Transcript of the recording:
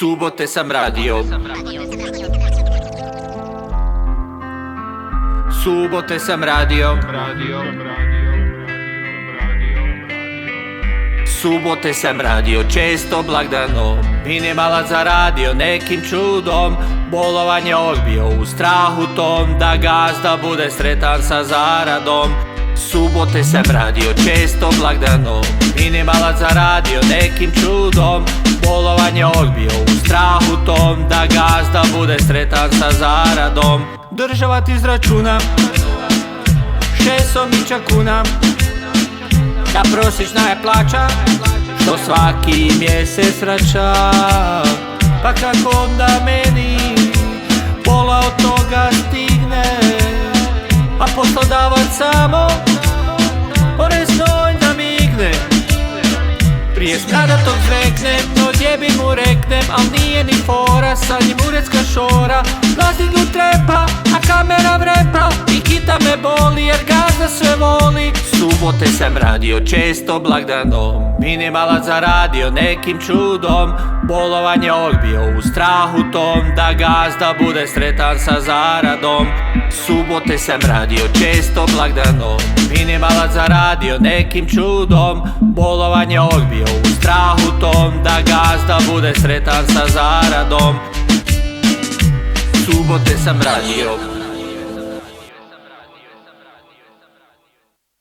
Subote sam radio. Subote sam radio. Subote sam radio, često blagdanom. Minimalac zaradio nekim čudom. Bolovanje odbio u strahu tom, da gazda bude sretan sa zaradom. Subote sam radio, često blagdanom. Minimalac zaradio nekim čudom. Bolovanje odbio u strahu tom, da gazda bude sretan sa zaradom. Država ti izračuna 600 kuna, da prosječna je plaća što svaki mjesec vraća. Pa kako onda meni pola od toga stigne, a poslodavac samo poreznoj namigne. Prije sna da tog zveknem, no gdje bi mu reknem, al nije ni fora, sa njim uredska šora. Vlasnik mu trepa, a kamera vrepa, i kita me boli jer gazda sve voli. Subote sam radio, često blagdanom. Minimalac zaradio nekim čudom. Bolovanje odbio u strahu tom, da gazda bude sretan sa zaradom. Subote sam radio, često blagdanom. Minimalac zaradio nekim čudom. Bolovanje odbio u strahu tom, da gazda bude sretan sa zaradom. Subote sam radio.